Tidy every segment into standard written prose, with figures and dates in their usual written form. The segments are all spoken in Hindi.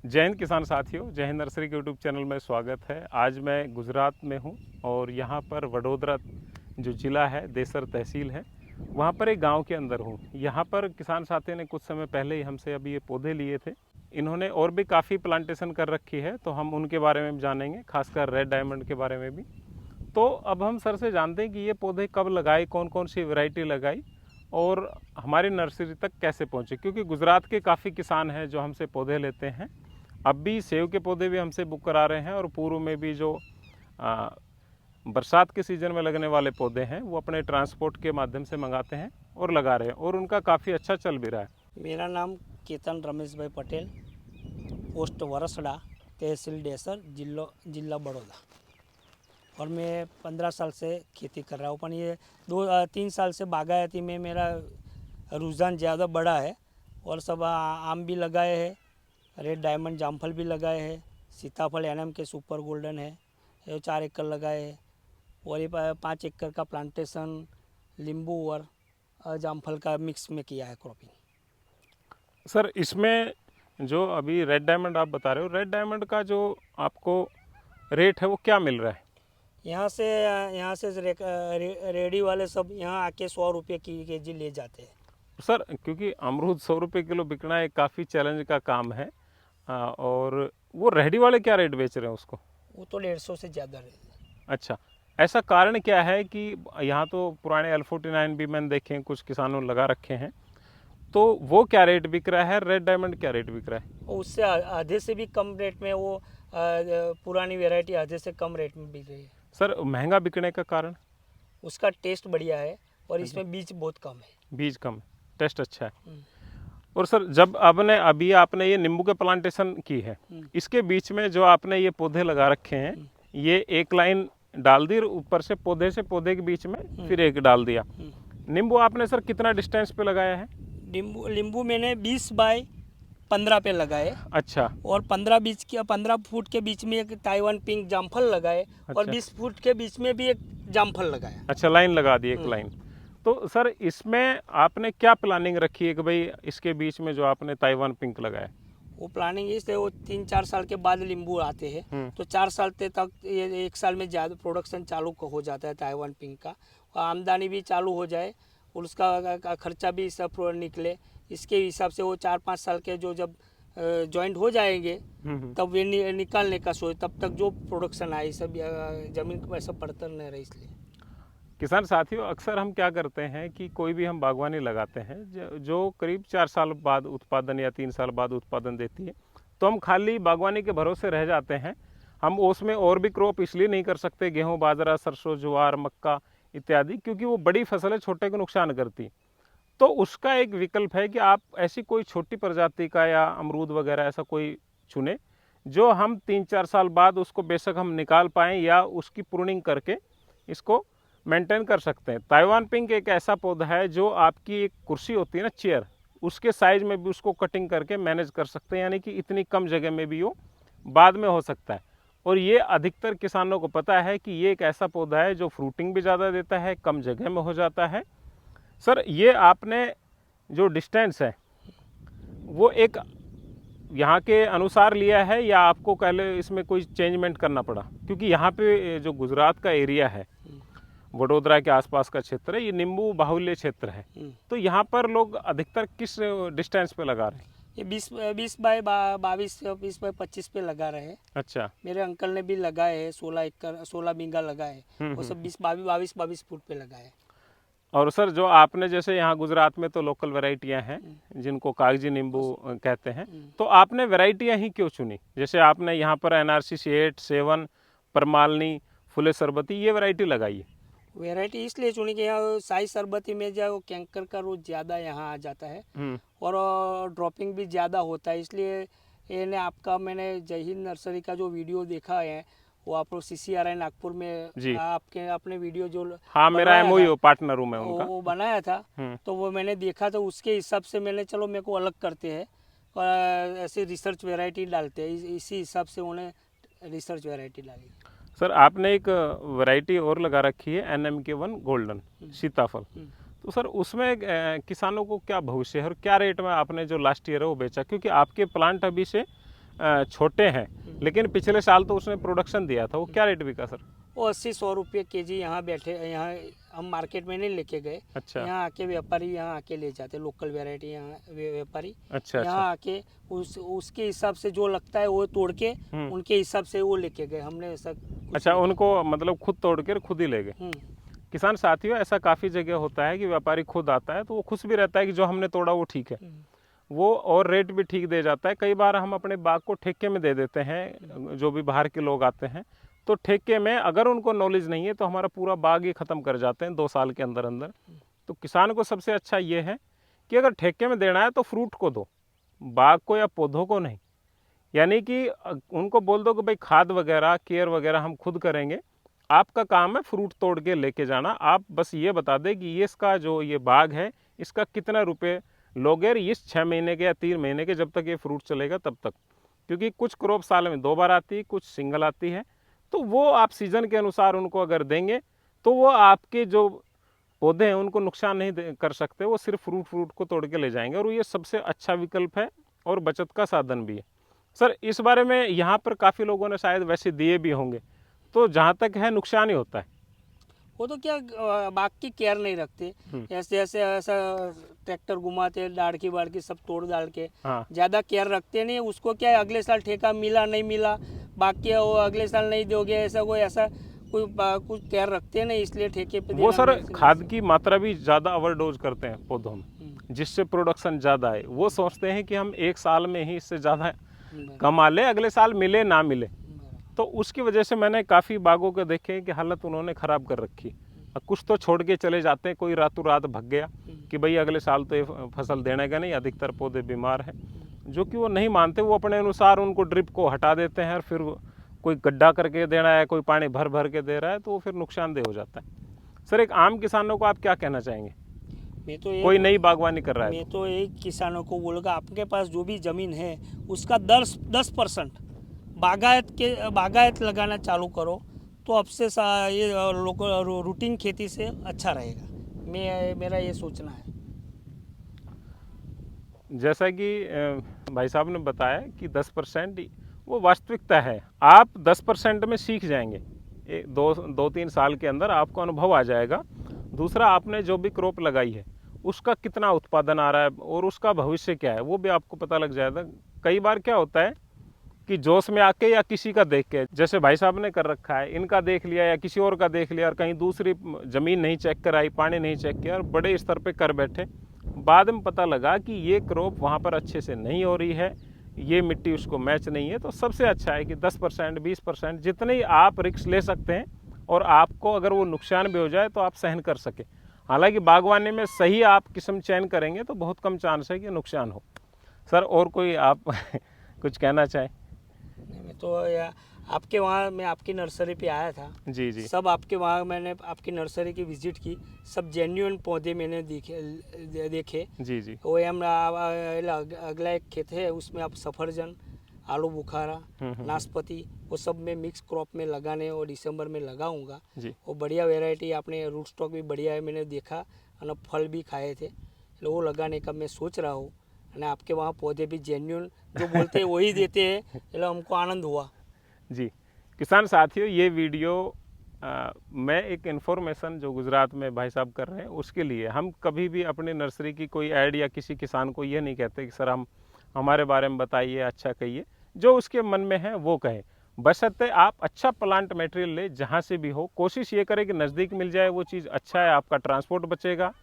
जय हिंद किसान साथियों, जय हिंद नर्सरी के यूट्यूब चैनल में स्वागत है। आज मैं गुजरात में हूँ और यहाँ पर वडोदरा जो ज़िला है, देसर तहसील है, वहाँ पर एक गांव के अंदर हूँ। यहाँ पर किसान साथी ने कुछ समय पहले ही हमसे अभी ये पौधे लिए थे। इन्होंने और भी काफ़ी प्लांटेशन कर रखी है, तो हम उनके बारे में जानेंगे, खासकर रेड डायमंड के बारे में भी। तो अब हम सर से जानते हैं कि ये पौधे कब लगाए, कौन कौन सी वैरायटी लगाई और हमारी नर्सरी तक कैसे पहुँचे, क्योंकि गुजरात के काफ़ी किसान हैं जो हमसे पौधे लेते हैं। अब भी सेब के पौधे भी हमसे बुक करा रहे हैं और पूर्व में भी जो बरसात के सीज़न में लगने वाले पौधे हैं वो अपने ट्रांसपोर्ट के माध्यम से मंगाते हैं और लगा रहे हैं और उनका काफ़ी अच्छा चल भी रहा है। मेरा नाम केतन रमेश भाई पटेल, पोस्ट वरसड़ा, तहसील डेसर, जिला बड़ौदा। और मैं 15 साल से खेती कर रहा हूँ, पर ये 2-3 साल से बागायती में मेरा रुझान ज़्यादा बड़ा है। और सब आम भी लगाए हैं, रेड डायमंड जामफल भी लगाए हैं, सीताफल एनएम के सुपर गोल्डन है, ये 4 एकड़ लगाए हैं। और ये 5 एकड़ का प्लांटेशन नींबू और जामफल का मिक्स में किया है क्रॉपिंग। सर, इसमें जो अभी रेड डायमंड आप बता रहे हो, रेड डायमंड का जो आपको रेट है वो क्या मिल रहा है? यहाँ से रेडी वाले सब यहाँ आके 100 रुपये की केजी ले जाते हैं। सर, क्योंकि अमरूद 100 रुपये किलो बिकना एक काफ़ी चैलेंज का काम है। और वो रेहड़ी वाले क्या रेट बेच रहे हैं उसको? वो तो 150 से ज़्यादा है। अच्छा, ऐसा कारण क्या है कि यहाँ तो पुराने L49 भी मैंने देखे हैं, कुछ किसानों ने लगा रखे हैं, तो वो क्या रेट बिक रहा है, रेड डायमंड क्या रेट बिक रहा है? उससे आधे से भी कम रेट में वो पुरानी वैरायटी आधे से कम रेट में बिक रही है। सर, महंगा बिकने का कारण? उसका टेस्ट बढ़िया है और इसमें बीज बहुत कम है। बीज कम है, टेस्ट अच्छा है। और सर, जब अभी आपने ये नींबू के प्लांटेशन की है, इसके बीच में जो आपने ये पौधे लगा रखे हैं, ये एक लाइन डाल दी, ऊपर से पौधे के बीच में फिर एक डाल दिया। नींबू आपने सर कितना डिस्टेंस पे लगाया है? नींबू मैंने 20 बाय 15 पे लगाए। अच्छा। और 15 फुट के बीच में एक ताइवान पिंक जामफल लगाए। और अच्छा। 20 फुट के बीच में भी एक जामफल लगाया। अच्छा, लाइन लगा दी, एक लाइन। तो सर, इसमें आपने क्या प्लानिंग रखी है कि भाई इसके बीच में जो आपने ताइवान पिंक लगाया? वो प्लानिंग इसलिए, वो 3-4 साल के बाद नींबू आते हैं, तो 4 साल तक ये 1 साल में ज़्यादा प्रोडक्शन चालू हो जाता है ताइवान पिंक का, और आमदनी भी चालू हो जाए और उसका खर्चा भी सब निकले। इसके हिसाब से वो 4-5 साल के जो जब जॉइंट हो जाएंगे तब वे निकालने का सोच, तब तक जो प्रोडक्शन आए सब जमीन को ऐसा पड़ता नहीं रहे। इसलिए किसान साथियों, अक्सर हम क्या करते हैं कि कोई भी हम बागवानी लगाते हैं जो करीब 4 साल बाद उत्पादन या 3 साल बाद उत्पादन देती है, तो हम खाली बागवानी के भरोसे रह जाते हैं। हम उसमें और भी क्रॉप इसलिए नहीं कर सकते, गेहूं, बाजरा, सरसों, ज्वार, मक्का इत्यादि, क्योंकि वो बड़ी फसलें छोटे को नुकसान करती। तो उसका एक विकल्प है कि आप ऐसी कोई छोटी प्रजाति का या अमरूद वगैरह ऐसा कोई चुने जो हम 3-4 साल बाद उसको बेशक हम निकाल पाएँ या उसकी प्रूनिंग करके इसको मेंटेन कर सकते हैं। ताइवान पिंक एक ऐसा पौधा है जो आपकी एक कुर्सी होती है ना, चेयर, उसके साइज में भी उसको कटिंग करके मैनेज कर सकते हैं, यानी कि इतनी कम जगह में भी वो बाद में हो सकता है। और ये अधिकतर किसानों को पता है कि ये एक ऐसा पौधा है जो फ्रूटिंग भी ज़्यादा देता है, कम जगह में हो जाता है। सर, ये आपने जो डिस्टेंस है वो एक यहाँ के अनुसार लिया है या आपको पहले इसमें कोई चेंजमेंट करना पड़ा? क्योंकि यहाँ पे जो गुजरात का एरिया है, वडोदरा के आसपास का क्षेत्र है, ये नींबू बाहुल्य क्षेत्र है, तो यहाँ पर लोग अधिकतर किस डिस्टेंस पे लगा रहे हैं? ये 20 बाय 22, 20 बाय 25 पे लगा रहे हैं। अच्छा। मेरे अंकल ने भी लगाए है, 16 बीघा लगाए, वो सब 22 फुट पे लगाए। और सर, जो आपने जैसे यहाँ गुजरात में तो लोकल वैरायटियाँ हैं जिनको कागजी नींबू कहते हैं, तो आपने वैरायटियाँ ही क्यों चुनी? जैसे आपने यहाँ पर NRC 8, 7, परमालनी, फुले सरबती, ये वैरायटी लगाई है। वैरायटी इसलिए चुनी कि यहाँ साई सरबती में जो कैंकर का रोज ज़्यादा यहाँ आ जाता है और ड्रॉपिंग भी ज़्यादा होता है, इसलिए मैंने मैंने जय हिंद नर्सरी का जो वीडियो देखा है, वो आप लोग CCRI नागपुर में अपने वीडियो जो, हाँ, मेरा MOU पार्टनर हूँ मैं उनका, वो बनाया था, तो वो मैंने देखा, तो उसके हिसाब से मैंने चलो मेरे को अलग करते हैं और ऐसे रिसर्च वैरायटी डालते हैं, इसी हिसाब से उन्हें रिसर्च वैरायटी डाली। सर, आपने एक वैरायटी और लगा रखी है NMK1 गोल्डन सीताफल, तो सर उसमें किसानों को क्या भविष्य है और क्या रेट में आपने जो लास्ट ईयर है वो बेचा? क्योंकि आपके प्लांट अभी से छोटे हैं, लेकिन पिछले साल तो उसने प्रोडक्शन दिया था, वो क्या रेट बिका सर? वो 80-100 रुपये केजी यहाँ बैठे, यहाँ हम मार्केट में नहीं लेके गए। अच्छा। यहाँ आके व्यापारी यहाँ आके ले जाते, लोकल वैरायटी यहाँ व्यापारी अच्छा। यहाँ आके उसके हिसाब से जो लगता है वो तोड़ के उनके हिसाब से वो लेके गए, हमने ऐसा अच्छा, उनको मतलब खुद तोड़ के खुद ही ले गए। किसान साथियों, ऐसा काफ़ी जगह होता है कि व्यापारी खुद आता है तो वो खुश भी रहता है कि जो हमने तोड़ा वो ठीक है, वो और रेट भी ठीक दे जाता है। कई बार हम अपने बाग को ठेके में दे देते हैं, जो भी बाहर के लोग आते हैं तो ठेके में अगर उनको नॉलेज नहीं है तो हमारा पूरा बाग ही ख़त्म कर जाते हैं 2 साल के अंदर अंदर। तो किसान को सबसे अच्छा ये है कि अगर ठेके में देना है तो फ्रूट को दो, बाग को या पौधों को नहीं। यानी कि उनको बोल दो कि भाई खाद वगैरह केयर वगैरह हम खुद करेंगे, आपका काम है फ्रूट तोड़ के लेके जाना। आप बस ये बता दें कि ये इसका जो ये बाग है इसका कितना रुपए लोगे इस 6 महीने के या 3 महीने के, जब तक ये फ्रूट चलेगा तब तक। क्योंकि कुछ क्रॉप साल में 2 बार आती है, कुछ सिंगल आती है, तो वो आप सीज़न के अनुसार उनको अगर देंगे तो वो आपके जो पौधे हैं उनको नुकसान नहीं कर सकते, वो सिर्फ फ्रूट को तोड़ के ले जाएंगे। और ये सबसे अच्छा विकल्प है और बचत का साधन भी है। सर, इस बारे में यहाँ पर काफ़ी लोगों ने शायद वैसे दिए भी होंगे, तो जहाँ तक है नुकसान ही होता है। वो तो क्या बाग की केयर नहीं रखते, ऐसे ऐसे ऐसा ट्रैक्टर घुमाते डाड़ की सब तोड़ डाल के, ज़्यादा केयर रखते नहीं। उसको क्या है, अगले साल ठेका मिला नहीं मिला, बाकी वो अगले साल नहीं दोगे, ऐसा कोई कुछ केयर रखते नहीं, इसलिए ठेके पे वो सर खाद की मात्रा भी ज़्यादा ओवरडोज करते हैं पौधों में, जिससे प्रोडक्शन ज़्यादा है। वो सोचते हैं कि हम 1 साल में ही इससे ज़्यादा कमा ले, अगले साल मिले ना मिले। तो उसकी वजह से मैंने काफ़ी बागों के देखे कि हालत उन्होंने ख़राब कर रखी। कुछ तो छोड़ के चले जाते हैं, कोई रातों रात भग गया कि भाई अगले साल तो ये फसल देने का नहीं, अधिकतर पौधे बीमार हैं, जो कि वो नहीं मानते। वो अपने अनुसार उनको ड्रिप को हटा देते हैं और फिर कोई गड्ढा करके देना है, कोई पानी भर भर के दे रहा है, तो वो फिर नुकसानदेह हो जाता है। सर, एक आम किसानों को आप क्या कहना चाहेंगे? मैं तो कोई नई बागवानी कर रहा है, मैं तो एक किसानों को बोलूँगा, आपके पास जो भी ज़मीन है उसका 10% बागायत लगाना चालू करो, तो अब से ये रूटीन खेती से अच्छा रहेगा। मेरा ये सोचना है। जैसा कि भाई साहब ने बताया कि 10% वो वास्तविकता है। आप 10% में सीख जाएंगे, 2-3 साल के अंदर आपको अनुभव आ जाएगा। दूसरा, आपने जो भी क्रॉप लगाई है उसका कितना उत्पादन आ रहा है और उसका भविष्य क्या है वो भी आपको पता लग जाएगा। कई बार क्या होता है कि जोश में आके या किसी का देख के, जैसे भाई साहब ने कर रखा है, इनका देख लिया या किसी और का देख लिया और कहीं दूसरी ज़मीन नहीं चेक कराई, पानी नहीं चेक किया और बड़े स्तर पे कर बैठे, बाद में पता लगा कि ये क्रॉप वहाँ पर अच्छे से नहीं हो रही है, ये मिट्टी उसको मैच नहीं है। तो सबसे अच्छा है कि 10% 20% जितने आप रिस्क ले सकते हैं, और आपको अगर वो नुकसान भी हो जाए तो आप सहन कर सके। हालांकि बागवानी में सही आप किस्म चयन करेंगे तो बहुत कम चांस है कि नुकसान हो। सर, और कोई आप कुछ कहना चाहें? मैं तो आपके वहाँ, मैं आपकी नर्सरी पे आया था जी जी, सब आपके वहाँ मैंने आपकी नर्सरी की विजिट की, सब जेन्युइन पौधे मैंने देखे जी जी। वो हम अगला एक खेत है उसमें आप सफरजन, आलू बुखारा, नाशपाती वो सब मैं मिक्स क्रॉप में लगाने और दिसंबर में लगाऊंगा। वो बढ़िया वेराइटी, आपने रूट स्टॉक भी बढ़िया है, मैंने देखा और फल भी खाए थे, तो वो लगाने का मैं सोच रहा हूँ। અને आपके वहाँ पौधे भी जेन्युइन जो बोलते हैं वही देते हैं, એટલે हमको आनंद हुआ। जी किसान साथियों, ये वीडियो मैं एक इन्फॉर्मेशन जो गुजरात में भाई साहब कर रहे हैं उसके लिए, हम कभी भी अपनी नर्सरी की कोई ऐड या किसी किसान को ये नहीं कहते कि सर हम हमारे बारे में बताइए, अच्छा कहिए, जो उसके मन में है वो कहें। बशर्ते आप अच्छा प्लांट मटेरियल ले, जहाँ से भी हो, कोशिश ये करें कि नज़दीक मिल जाए वो चीज़, अच्छा है, आपका ट्रांसपोर्ट बचेगा,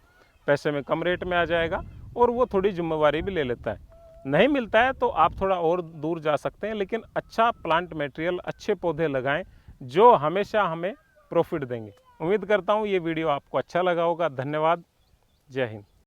पैसे में कम रेट में आ जाएगा और वो थोड़ी जिम्मेवारी भी ले लेता है। नहीं मिलता है तो आप थोड़ा और दूर जा सकते हैं, लेकिन अच्छा प्लांट मटेरियल, अच्छे पौधे लगाएं जो हमेशा हमें प्रॉफिट देंगे। उम्मीद करता हूँ ये वीडियो आपको अच्छा लगा होगा। धन्यवाद। जय हिंद।